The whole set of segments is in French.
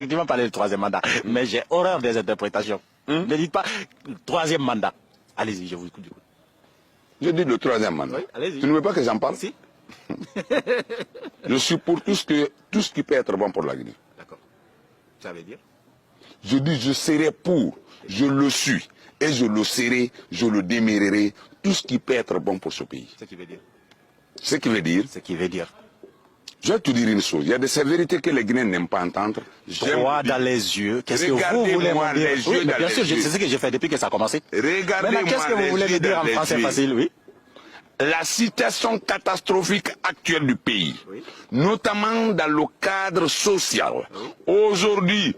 effectivement parler du troisième mandat, mais j'ai horreur des interprétations. Ne dites pas troisième mandat. Allez-y, je vous écoute. Je dis le troisième mandat. Oui, tu ne veux pas que j'en parle? Si. Je suis pour tout ce qui peut être bon pour la Guinée. D'accord. Ça veut dire? Je dis je serai pour, je le suis, et je le serai, je le démérerai, tout ce qui peut être bon pour ce pays. Ce qui veut dire? Ce qui veut dire? Ce qui veut dire? Je vais te dire une chose, il y a des sévérités que les Guinéens n'aiment pas entendre. Droit dans les yeux, qu'est-ce que vous voulez me dire? Oui, mais bien sûr, c'est ce que j'ai fait depuis que ça a commencé. Regardez-moi qu'est-ce que vous voulez me dire en français facile, oui? La situation catastrophique actuelle du pays, oui, notamment dans le cadre social. Oui. Aujourd'hui,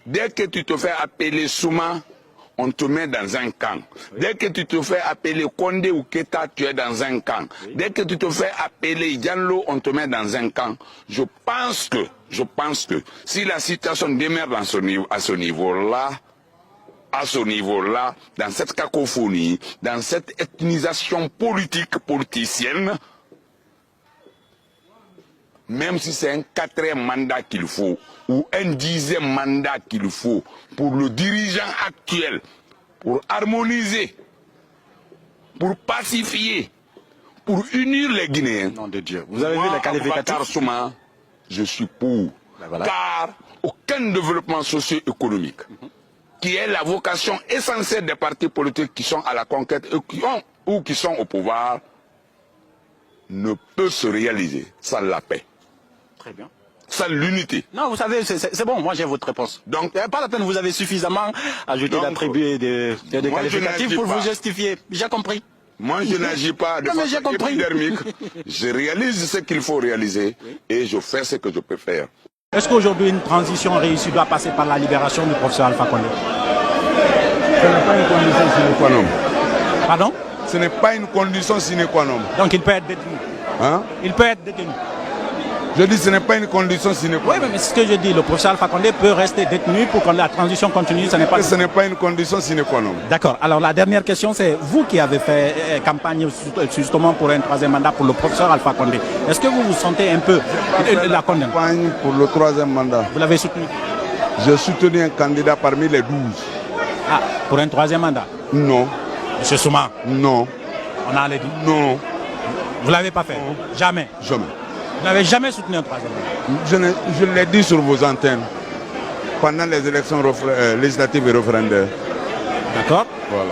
dès que tu te fais appeler Souma, on te met dans un camp. Oui. Dès que tu te fais appeler Condé ou Keta, tu es dans un camp. Oui. Dès que tu te fais appeler Diallo, on te met dans un camp. Je pense que si la situation demeure à ce niveau-là, dans cette cacophonie, dans cette ethnisation politicienne, même si c'est un 4e mandat qu'il faut, ou un 10e mandat qu'il faut, pour le dirigeant actuel, pour harmoniser, pour pacifier, pour unir les Guinéens. Nom de Dieu. Vous avez vu les qualificatifs? Souma, je suis pour. Ben voilà. Car aucun développement socio-économique, qui est la vocation essentielle des partis politiques qui sont à la conquête ou qui sont au pouvoir, ne peut se réaliser sans la paix. Très bien. Sans l'unité. Non, vous savez, c'est bon, moi j'ai votre réponse. Donc, pas la peine, vous avez suffisamment ajouté d'attributs et de qualificatifs pour vous justifier. J'ai compris. Moi, je n'agis pas de façon épidermique. Je réalise ce qu'il faut réaliser et je fais ce que je peux faire. Est-ce qu'aujourd'hui une transition réussie doit passer par la libération du professeur Alpha Condé? Ce n'est pas une condition sine qua non. Pardon? Ce n'est pas une condition sine qua non. Donc il peut être détenu. Hein? Il peut être détenu. Je dis ce n'est pas une condition sine qua non. Oui, mais c'est ce que je dis. Le professeur Alpha Condé peut rester détenu pour que la transition continue. Ce n'est pas une condition sine qua non. D'accord. Alors la dernière question, c'est vous qui avez fait campagne justement pour un 3e mandat pour le professeur Alpha Condé. Est-ce que vous vous sentez un peu la condamnation? Campagne pour le 3e mandat. Vous l'avez soutenu? J'ai soutenu un candidat parmi les 12. Ah, pour un 3e mandat? Non. Monsieur Souma? Non. On allait dire? Non. Vous ne l'avez pas fait? Non. Jamais? Jamais. Vous n'avez jamais soutenu un 3e mandat? Je l'ai dit sur vos antennes pendant les élections législatives et référendaires. D'accord. Voilà.